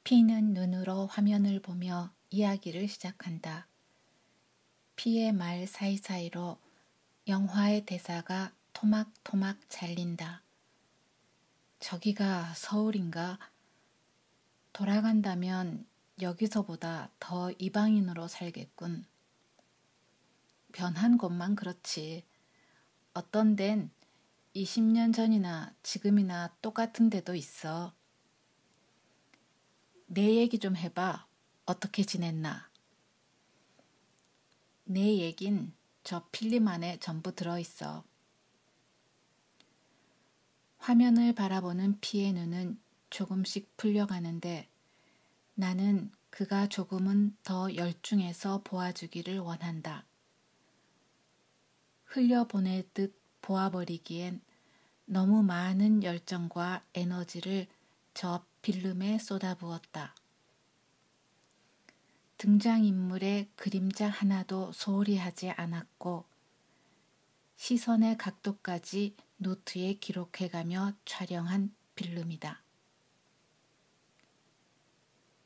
피는 눈으로 화면을 보며 이야기를 시작한다. 피의 말 사이사이로 영화의 대사가 토막토막 잘린다. 저기가 서울인가? 돌아간다면 여기서보다 더 이방인으로 살겠군. 변한 것만 그렇지. 어떤 데는 20년 전이나 지금이나 똑같은 데도 있어. 내 얘기 좀 해봐. 어떻게 지냈나? 내 얘긴 저 필름 안에 전부 들어있어. 화면을 바라보는 피의 눈은 조금씩 풀려가는데 나는 그가 조금은 더 열중해서 보아주기를 원한다. 흘려보낼 듯 보아버리기엔 너무 많은 열정과 에너지를 저 필름에 쏟아부었다. 등장인물의 그림자 하나도 소홀히 하지 않았고 시선의 각도까지 노트에 기록해가며 촬영한 필름이다.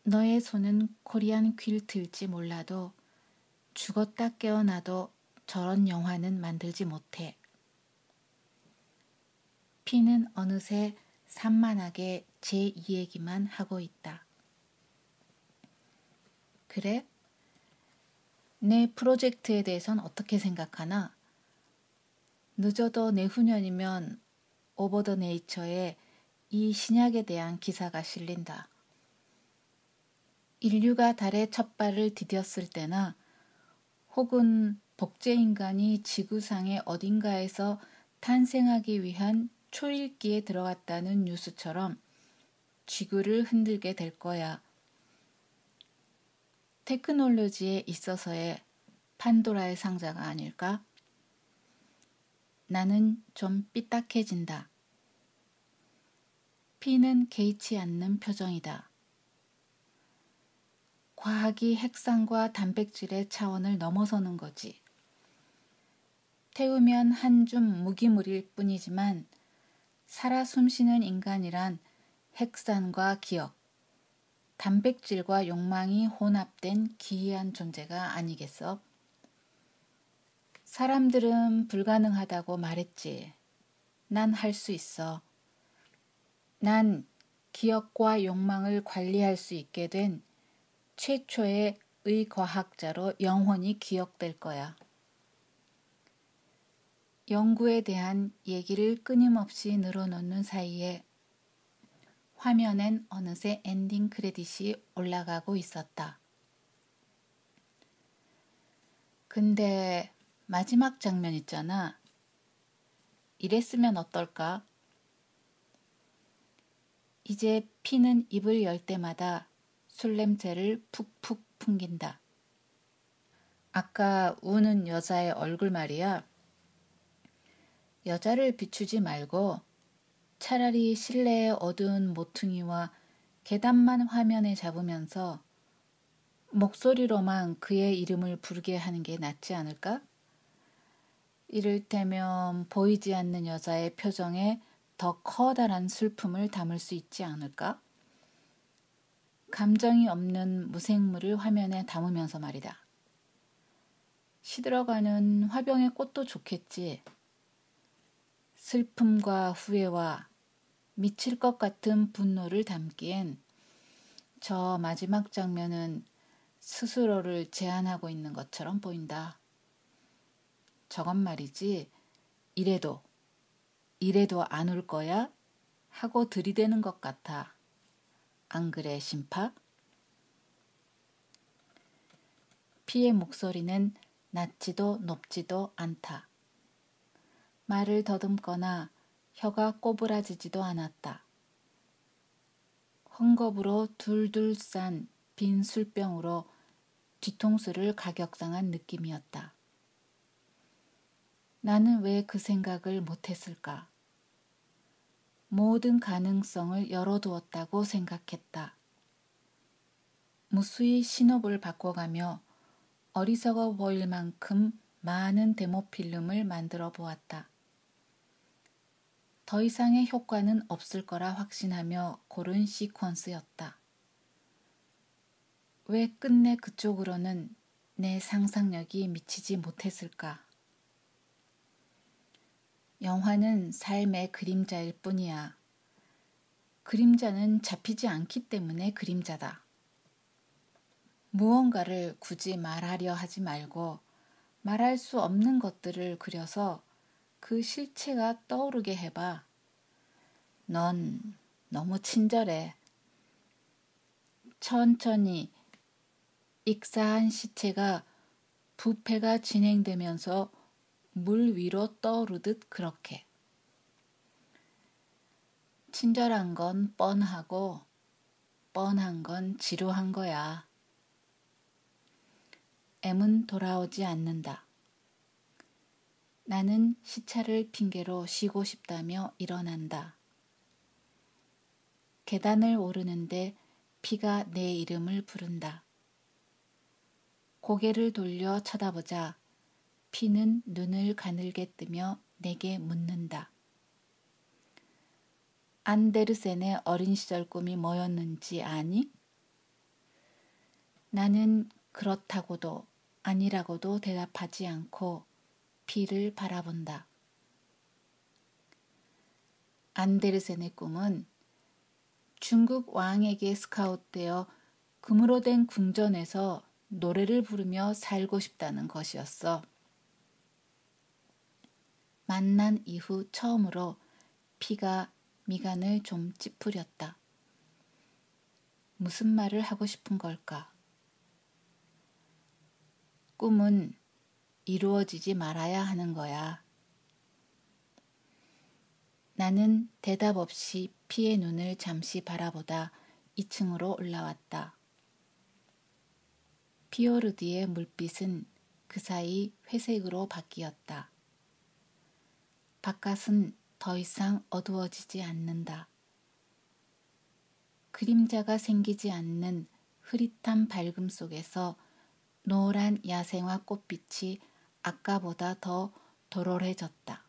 너의 손은 코리안 퀼트일지 몰라도 죽었다 깨어나도 저런 영화는 만들지 못해. 피는 어느새 산만하게 제 이야기만 하고 있다. 그래? 내 프로젝트에 대해선 어떻게 생각하나? 늦어도 내후년이면 오버 더 네이처에 이 신약에 대한 기사가 실린다. 인류가 달에 첫 발을 디뎠을 때나 혹은 복제인간이 지구상의 어딘가에서 탄생하기 위한 초일기에 들어갔다는 뉴스처럼 지구를 흔들게 될 거야. 테크놀로지에 있어서의 판도라의 상자가 아닐까? 나는 좀 삐딱해진다. 피는 개의치 않는 표정이다. 과학이 핵산과 단백질의 차원을 넘어서는 거지. 태우면 한 줌 무기물일 뿐이지만 살아 숨쉬는 인간이란 핵산과 기억, 단백질과 욕망이 혼합된 기이한 존재가 아니겠어? 사람들은 불가능하다고 말했지. 난 할 수 있어. 난 기억과 욕망을 관리할 수 있게 된 최초의 의과학자로 영원히 기억될 거야. 연구에 대한 얘기를 끊임없이 늘어놓는 사이에 화면엔 어느새 엔딩 크레딧이 올라가고 있었다. 근데 마지막 장면 있잖아. 이랬으면 어떨까? 이제 피는 입을 열 때마다 술 냄새를 푹푹 풍긴다. 아까 우는 여자의 얼굴 말이야. 여자를 비추지 말고 차라리 실내의 어두운 모퉁이와 계단만 화면에 잡으면서 목소리로만 그의 이름을 부르게 하는 게 낫지 않을까? 이를테면 보이지 않는 여자의 표정에 더 커다란 슬픔을 담을 수 있지 않을까? 감정이 없는 무생물을 화면에 담으면서 말이다. 시들어가는 화병의 꽃도 좋겠지. 슬픔과 후회와 미칠 것 같은 분노를 담기엔 저 마지막 장면은 스스로를 제한하고 있는 것처럼 보인다. 저건 말이지, 이래도 안 올 거야? 하고 들이대는 것 같아. 안 그래, 심파? 피의 목소리는 낮지도 높지도 않다. 말을 더듬거나 혀가 꼬부라지지도 않았다. 헝겊으로 둘둘 싼 빈 술병으로 뒤통수를 가격당한 느낌이었다. 나는 왜 그 생각을 못했을까? 모든 가능성을 열어두었다고 생각했다. 무수히 신호를 바꿔가며 어리석어 보일 만큼 많은 데모 필름을 만들어 보았다. 더 이상의 효과는 없을 거라 확신하며 고른 시퀀스였다. 왜 끝내 그쪽으로는 내 상상력이 미치지 못했을까? 영화는 삶의 그림자일 뿐이야. 그림자는 잡히지 않기 때문에 그림자다. 무언가를 굳이 말하려 하지 말고 말할 수 없는 것들을 그려서 그 실체가 떠오르게 해봐. 넌 너무 친절해. 천천히 익사한 시체가 부패가 진행되면서 물 위로 떠오르듯 그렇게. 친절한 건 뻔하고 뻔한 건 지루한 거야. M은 돌아오지 않는다. 나는 시차를 핑계로 쉬고 싶다며 일어난다. 계단을 오르는데 P가 내 이름을 부른다. 고개를 돌려 쳐다보자 P는 눈을 가늘게 뜨며 내게 묻는다. 안데르센의 어린 시절 꿈이 뭐였는지 아니? 나는 그렇다고도 아니라고도 대답하지 않고 P를 바라본다. 안데르센의 꿈은 중국 왕에게 스카웃되어 금으로 된 궁전에서 노래를 부르며 살고 싶다는 것이었어. 만난 이후 처음으로 P가 미간을 좀 찌푸렸다. 무슨 말을 하고 싶은 걸까? 꿈은 이루어지지 말아야 하는 거야. 나는 대답 없이 P의 눈을 잠시 바라보다 2층으로 올라왔다. 피오르드의 물빛은 그 사이 회색으로 바뀌었다. 바깥은 더 이상 어두워지지 않는다. 그림자가 생기지 않는 흐릿한 밝음 속에서 노란 야생화 꽃빛이 아까보다 더 도롤해졌다.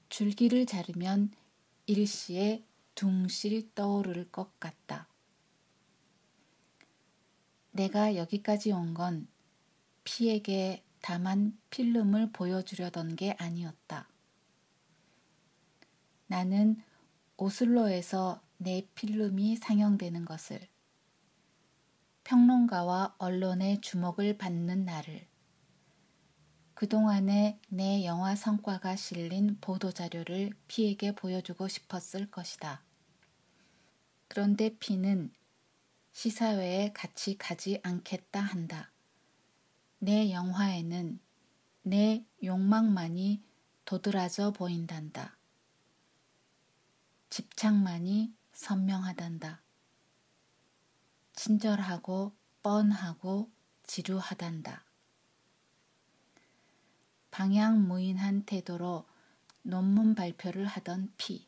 줄기를 자르면 일시에 둥실 떠오를 것 같다. 내가 여기까지 온 건 P에게 다만 필름을 보여주려던 게 아니었다. 나는 오슬로에서 내 필름이 상영되는 것을, 평론가와 언론의 주목을 받는 날을, 그동안의 내 영화 성과가 실린 보도자료를 P에게 보여주고 싶었을 것이다. 그런데 P는 시사회에 같이 가지 않겠다 한다. 내 영화에는 내 욕망만이 도드라져 보인단다. 집착만이 선명하단다. 친절하고 뻔하고 지루하단다. 방향무인한 태도로 논문 발표를 하던 P.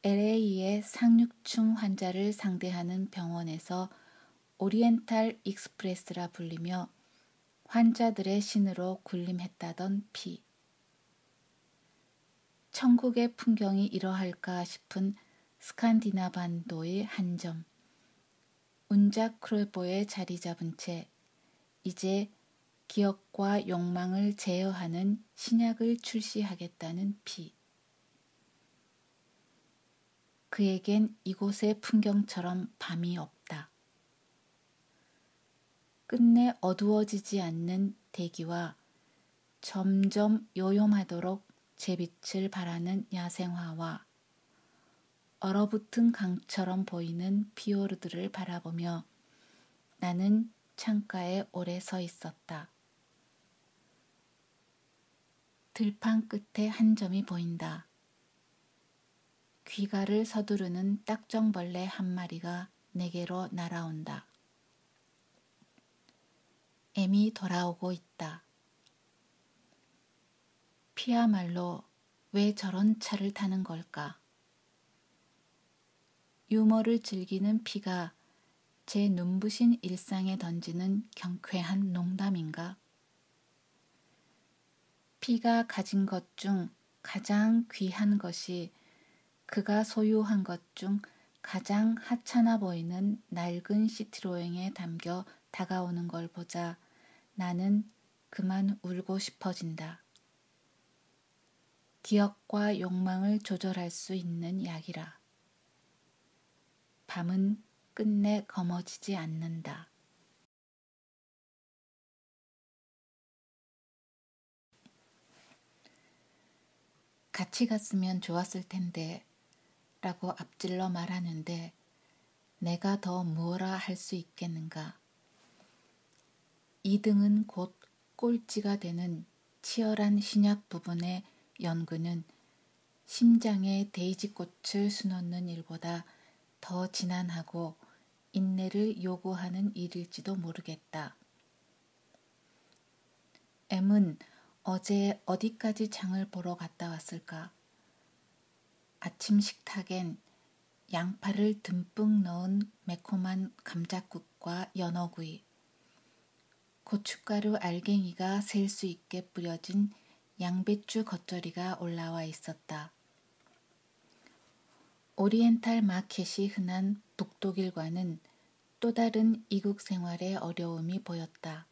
LA의 상류층 환자를 상대하는 병원에서 오리엔탈 익스프레스라 불리며 환자들의 신으로 군림했다던 P. 천국의 풍경이 이러할까 싶은 스칸디나반도의 한 점. 운작 크레보에 자리 잡은 채 이제 기억과 욕망을 제어하는 신약을 출시하겠다는 P. 그에겐 이곳의 풍경처럼 밤이 없다. 끝내 어두워지지 않는 대기와 점점 요염하도록 제빛을 바라는 야생화와 얼어붙은 강처럼 보이는 피오르드를 바라보며 나는 창가에 오래 서 있었다. 들판 끝에 한 점이 보인다. 귀가를 서두르는 딱정벌레 한 마리가 내게로 날아온다. M이 돌아오고 있다. P야말로 왜 저런 차를 타는 걸까? 유머를 즐기는 P가 제 눈부신 일상에 던지는 경쾌한 농담인가? P가 가진 것 중 가장 귀한 것이 그가 소유한 것 중 가장 하찮아 보이는 낡은 시트로eng에 담겨 다가오는 걸 보자 나는 그만 울고 싶어진다. 기억과 욕망을 조절할 수 있는 약이라. 밤은 끝내 검어지지 않는다. 같이 갔으면 좋았을 텐데 라고 앞질러 말하는데 내가 더 무엇라 할 수 있겠는가. 2등은 곧 꼴찌가 되는 치열한 신약 부분의 연구는 심장에 데이지꽃을 수놓는 일보다 더 지난하고 인내를 요구하는 일일지도 모르겠다. M은 어제 어디까지 장을 보러 갔다 왔을까? 아침 식탁엔 양파를 듬뿍 넣은 매콤한 감자국과 연어구이, 고춧가루 알갱이가 셀 수 있게 뿌려진 양배추 겉절이가 올라와 있었다. 오리엔탈 마켓이 흔한 북독일과는 또 다른 이국 생활의 어려움이 보였다.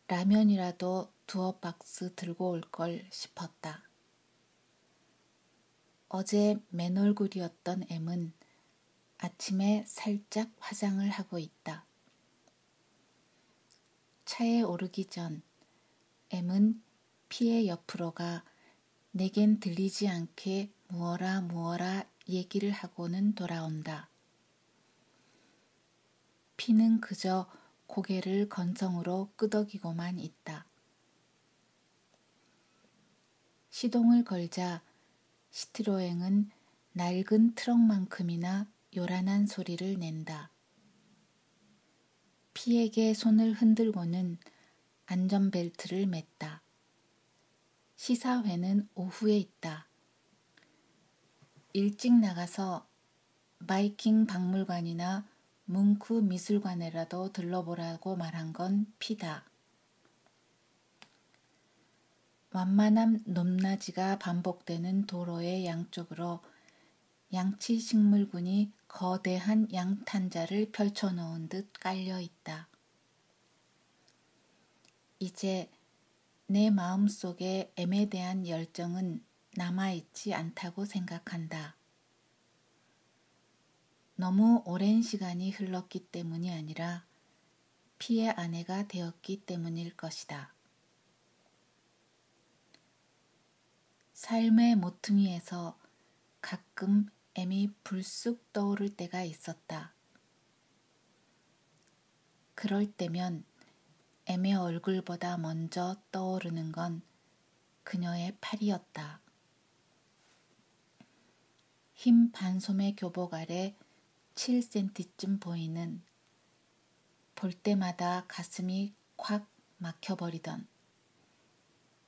라면이라도 두어 박스 들고 올 걸 싶었다. 어제 맨 얼굴이었던 M은 아침에 살짝 화장을 하고 있다. 차에 오르기 전 M은 P의 옆으로 가 내겐 들리지 않게 무어라 얘기를 하고는 돌아온다. P는 그저 고개를 건성으로 끄덕이고만 있다. 시동을 걸자 시트로eng은 낡은 트럭만큼이나 요란한 소리를 낸다. P에게 손을 흔들고는 안전벨트를 맸다. 시사회는 오후에 있다. 일찍 나가서 바이킹 박물관이나 뭉크 미술관에라도 들러보라고 말한 건 P다. 완만한 높낮이가 반복되는 도로의 양쪽으로 양치식물군이 거대한 양탄자를 펼쳐놓은 듯 깔려 있다. 이제 내 마음속에 M에 대한 열정은 남아있지 않다고 생각한다. 너무 오랜 시간이 흘렀기 때문이 아니라 P의 아내가 되었기 때문일 것이다. 삶의 모퉁이에서 가끔 M이 불쑥 떠오를 때가 있었다. 그럴 때면 M의 얼굴보다 먼저 떠오르는 건 그녀의 팔이었다. 흰 반소매 교복 아래 7cm쯤 보이는, 볼 때마다 가슴이 콱 막혀버리던,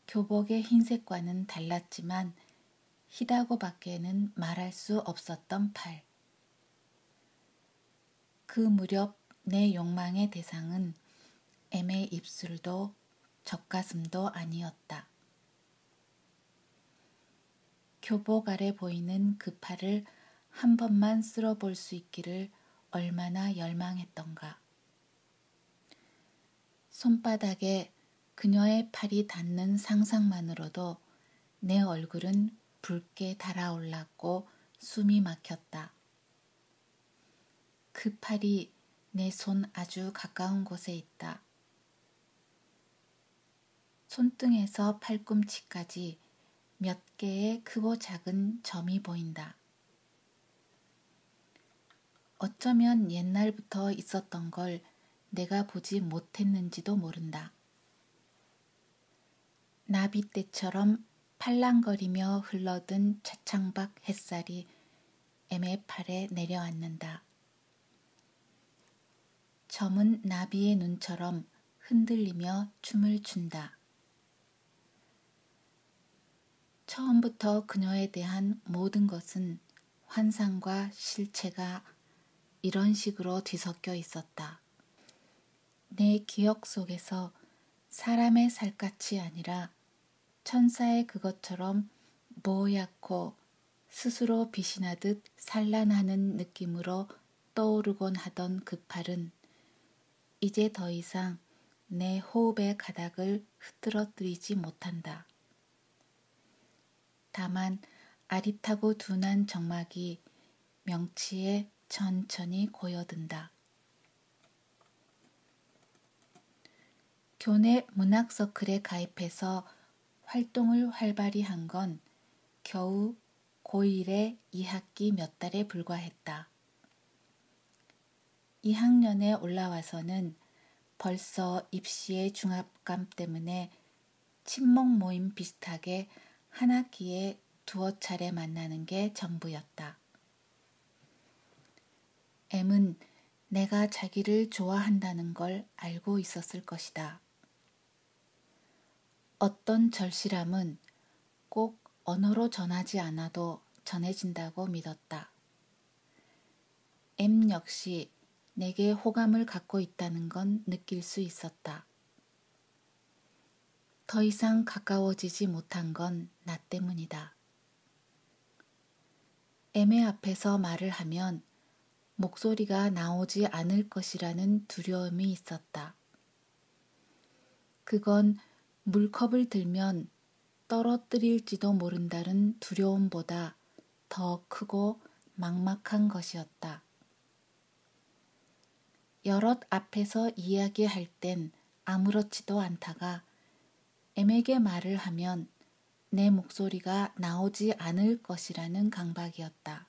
교복의 흰색과는 달랐지만 희다고밖에는 말할 수 없었던 팔. 그 무렵 내 욕망의 대상은 M의 입술도 젖가슴도 아니었다. 교복 아래 보이는 그 팔을 한 번만 쓸어볼 수 있기를 얼마나 열망했던가. 손바닥에 그녀의 팔이 닿는 상상만으로도 내 얼굴은 붉게 달아올랐고 숨이 막혔다. 그 팔이 내 손 아주 가까운 곳에 있다. 손등에서 팔꿈치까지 몇 개의 크고 작은 점이 보인다. 어쩌면 옛날부터 있었던 걸 내가 보지 못했는지도 모른다. 나비떼처럼 팔랑거리며 흘러든 차창밖 햇살이 M의 팔에 내려앉는다. 점은 나비의 눈처럼 흔들리며 춤을 춘다. 처음부터 그녀에 대한 모든 것은 환상과 실체가 이런 식으로 뒤섞여 있었다. 내 기억 속에서 사람의 살갗이 아니라 천사의 그것처럼 뽀얗고 스스로 빛이 나듯 산란하는 느낌으로 떠오르곤 하던 그 팔은 이제 더 이상 내 호흡의 가닥을 흐트러뜨리지 못한다. 다만 아릿하고 둔한 정막이 명치에 천천히 고여든다. 교내 문학서클에 가입해서 활동을 활발히 한 건 겨우 고1의 2학기 몇 달에 불과했다. 2학년에 올라와서는 벌써 입시의 중압감 때문에 친목 모임 비슷하게 한 학기에 두어 차례 만나는 게 전부였다. M은 내가 자기를 좋아한다는 걸 알고 있었을 것이다. 어떤 절실함은 꼭 언어로 전하지 않아도 전해진다고 믿었다. M 역시 내게 호감을 갖고 있다는 건 느낄 수 있었다. 더 이상 가까워지지 못한 건 나 때문이다. M의 앞에서 말을 하면 목소리가 나오지 않을 것이라는 두려움이 있었다. 그건 물컵을 들면 떨어뜨릴지도 모른다는 두려움보다 더 크고 막막한 것이었다. 여럿 앞에서 이야기할 땐 아무렇지도 않다가 M에게 말을 하면 내 목소리가 나오지 않을 것이라는 강박이었다.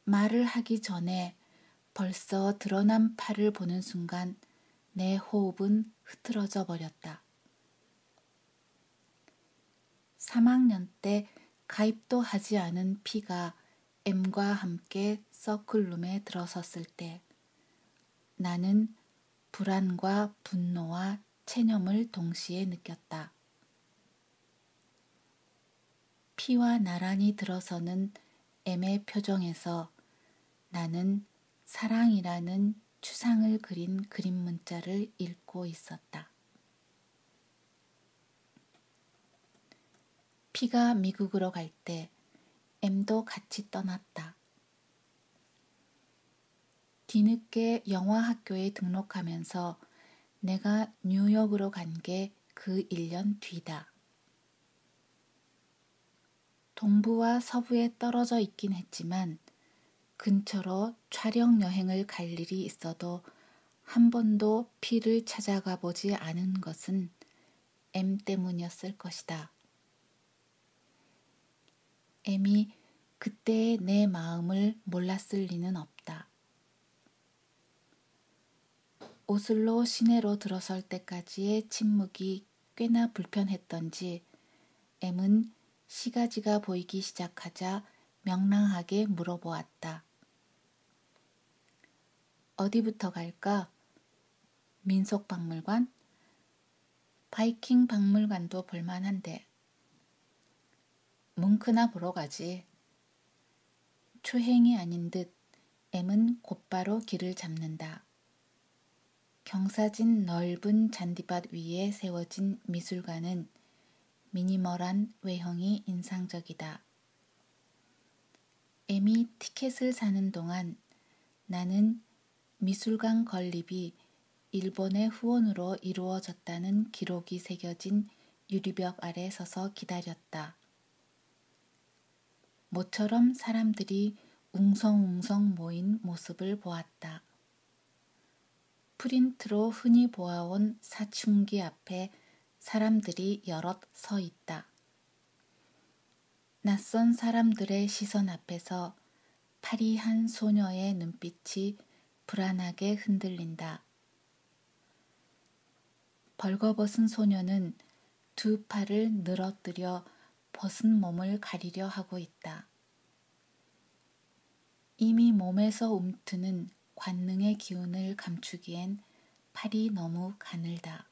말을 하기 전에 벌써 드러난 팔을 보는 순간 내 호흡은 흐트러져 버렸다. 3학년 때 가입도 하지 않은 P가 M과 함께 서클룸에 들어섰을 때 나는 불안과 분노와 체념을 동시에 느꼈다. P와 나란히 들어서는 M의 표정에서 나는 사랑이라는 추상을 그린 그림 문자를 읽고 있었다. P가 미국으로 갈 때 M도 같이 떠났다. 뒤늦게 영화학교에 등록하면서 내가 뉴욕으로 간 게 그 1년 뒤다. 동부와 서부에 떨어져 있긴 했지만 근처로 촬영 여행을 갈 일이 있어도 한 번도 P를 찾아가 보지 않은 것은 M 때문이었을 것이다. M이 그때의 내 마음을 몰랐을 리는 없다. 오슬로 시내로 들어설 때까지의 침묵이 꽤나 불편했던지 M은 시가지가 보이기 시작하자 명랑하게 물어보았다. 어디부터 갈까? 민속박물관? 바이킹 박물관도 볼만한데. 뭉크나 보러 가지. 초행이 아닌 듯 M은 곧바로 길을 잡는다. 경사진 넓은 잔디밭 위에 세워진 미술관은 미니멀한 외형이 인상적이다. M이 티켓을 사는 동안 나는 미술관 건립이 일본의 후원으로 이루어졌다는 기록이 새겨진 유리벽 아래 서서 기다렸다. 모처럼 사람들이 웅성웅성 모인 모습을 보았다. 프린트로 흔히 보아온 사춘기 앞에 사람들이 여럿 서 있다. 낯선 사람들의 시선 앞에서 파리한 소녀의 눈빛이 불안하게 흔들린다. 벌거벗은 소녀는 두 팔을 늘어뜨려 벗은 몸을 가리려 하고 있다. 이미 몸에서 움트는 관능의 기운을 감추기엔 팔이 너무 가늘다.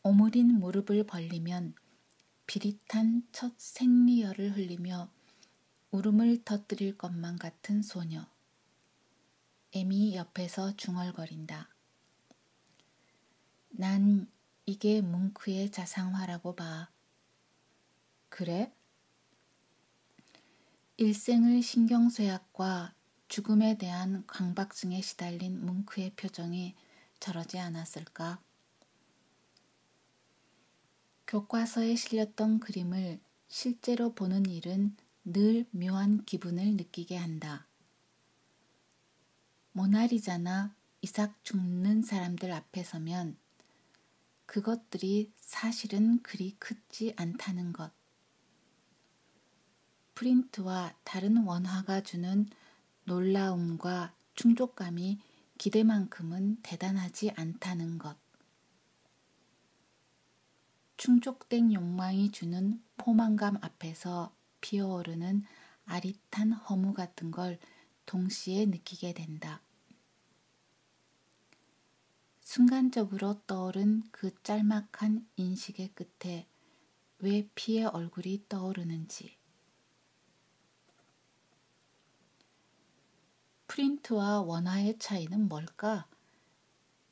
오므린 무릎을 벌리면 비릿한 첫 생리열을 흘리며 울음을 터뜨릴 것만 같은 소녀. M이 옆에서 중얼거린다. 난 이게 뭉크의 자상화라고 봐. 그래? 일생을 신경쇠약과 죽음에 대한 강박증에 시달린 뭉크의 표정이 저러지 않았을까? 교과서에 실렸던 그림을 실제로 보는 일은 늘 묘한 기분을 느끼게 한다. 모나리자나 이삭 죽는 사람들 앞에 서면 그것들이 사실은 그리 크지 않다는 것. 프린트와 다른 원화가 주는 놀라움과 충족감이 기대만큼은 대단하지 않다는 것. 충족된 욕망이 주는 포만감 앞에서 피어오르는 아릿한 허무 같은 걸 동시에 느끼게 된다. 순간적으로 떠오른 그 짤막한 인식의 끝에 왜 피의 얼굴이 떠오르는지. 프린트와 원화의 차이는 뭘까?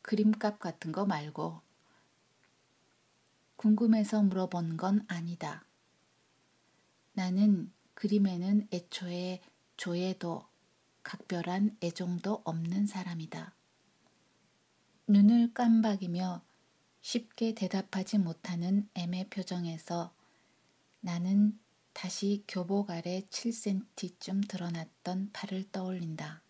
그림값 같은 거 말고. 궁금해서 물어본 건 아니다. 나는 그림에는 애초에 조예도 각별한 애정도 없는 사람이다. 눈을 깜박이며 쉽게 대답하지 못하는 애매 표정에서 나는 다시 교복 아래 7cm쯤 드러났던 팔을 떠올린다.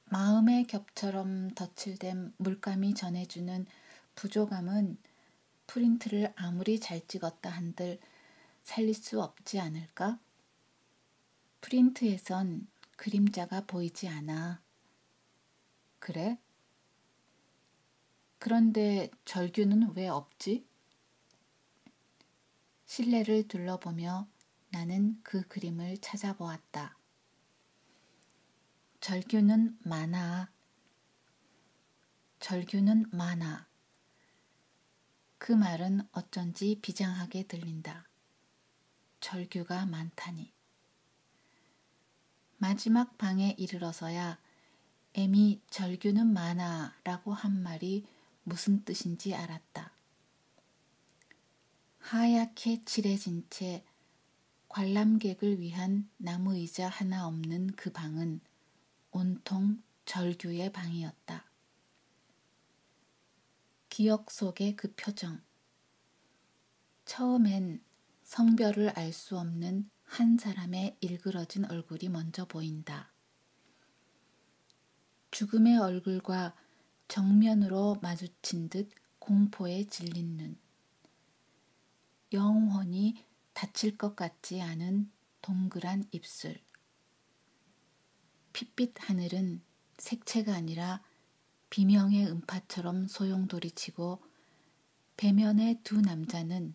마음의 겹처럼 덧칠된 물감이 전해주는 부조감은 프린트를 아무리 잘 찍었다 한들 살릴 수 없지 않을까? 프린트에선 그림자가 보이지 않아. 그래? 그런데 절규는 왜 없지? 실내를 둘러보며 나는 그 그림을 찾아보았다. 절규는 많아. 절규는 많아. 그 말은 어쩐지 비장하게 들린다. 절규가 많다니. 마지막 방에 이르러서야 애미 절규는 많아 라고 한 말이 무슨 뜻인지 알았다. 하얗게 칠해진 채 관람객을 위한 나무 의자 하나 없는 그 방은 온통 절규의 방이었다. 기억 속의 그 표정. 처음엔 성별을 알 수 없는 한 사람의 일그러진 얼굴이 먼저 보인다. 죽음의 얼굴과 정면으로 마주친 듯 공포에 질린 눈. 영원히 다칠 것 같지 않은 동그란 입술. 핏빛 하늘은 색채가 아니라 비명의 음파처럼 소용돌이치고 배면의 두 남자는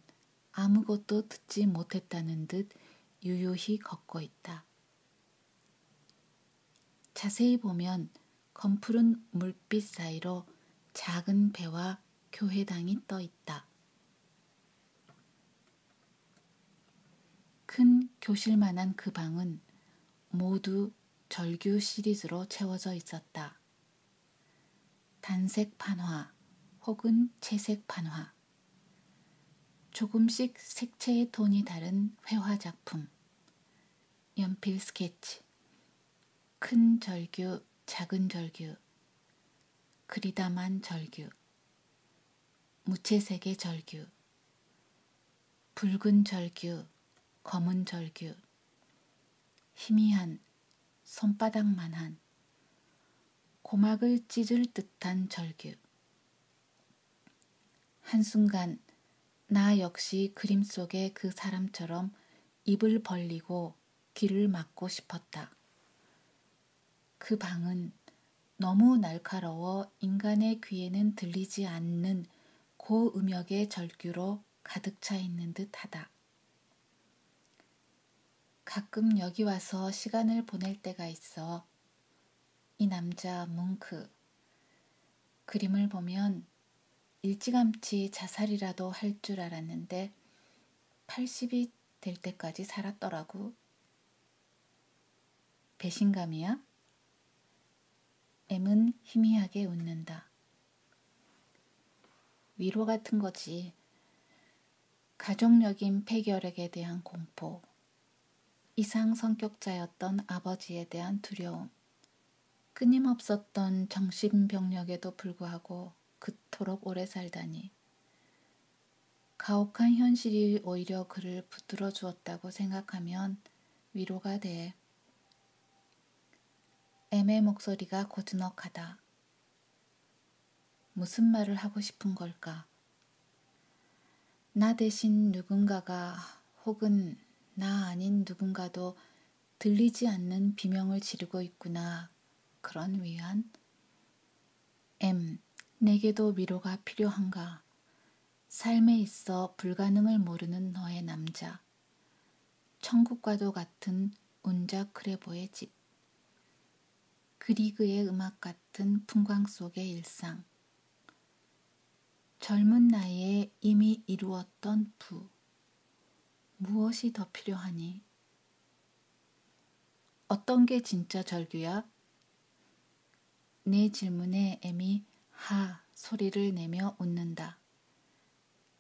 아무것도 듣지 못했다는 듯 유유히 걷고 있다. 자세히 보면 검푸른 물빛 사이로 작은 배와 교회당이 떠 있다. 큰 교실만한 그 방은 모두 절규 시리즈로 채워져 있었다. 단색 판화 혹은 채색 판화. 조금씩 색채의 톤이 다른 회화 작품. 연필 스케치. 큰 절규, 작은 절규. 그리다만 절규. 무채색의 절규. 붉은 절규, 검은 절규. 희미한, 손바닥만한, 고막을 찢을 듯한 절규. 한순간 나 역시 그림 속의 그 사람처럼 입을 벌리고 귀를 막고 싶었다. 그 방은 너무 날카로워 인간의 귀에는 들리지 않는 고음역의 절규로 가득 차 있는 듯하다. 가끔 여기 와서 시간을 보낼 때가 있어. 이 남자 뭉크. 그림을 보면 일찌감치 자살이라도 할 줄 알았는데 80이 될 때까지 살았더라고. 배신감이야? M은 희미하게 웃는다. 위로 같은 거지. 가족력인 폐결핵에 대한 공포. 이상 성격자였던 아버지에 대한 두려움, 끊임없었던 정신병력에도 불구하고 그토록 오래 살다니. 가혹한 현실이 오히려 그를 붙들어 주었다고 생각하면 위로가 돼. M의 목소리가 고즈넉하다. 무슨 말을 하고 싶은 걸까? 나 대신 누군가가 혹은 나 아닌 누군가도 들리지 않는 비명을 지르고 있구나. 그런 위안? M, 내게도 위로가 필요한가? 삶에 있어 불가능을 모르는 너의 남자. 천국과도 같은 운자 크레보의 집. 그리그의 음악 같은 풍광 속의 일상. 젊은 나이에 이미 이루었던 부. 무엇이 더 필요하니? 어떤 게 진짜 절규야? 내 질문에 M이 하 소리를 내며 웃는다.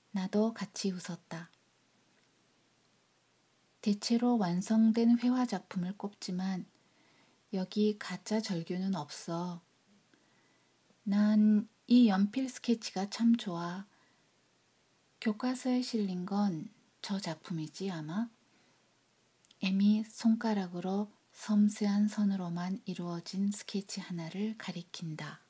나도 같이 웃었다. 대체로 완성된 회화 작품을 꼽지만 여기 가짜 절규는 없어. 난 이 연필 스케치가 참 좋아. 교과서에 실린 건 저 작품이지 아마? M이 손가락으로 섬세한 선으로만 이루어진 스케치 하나를 가리킨다.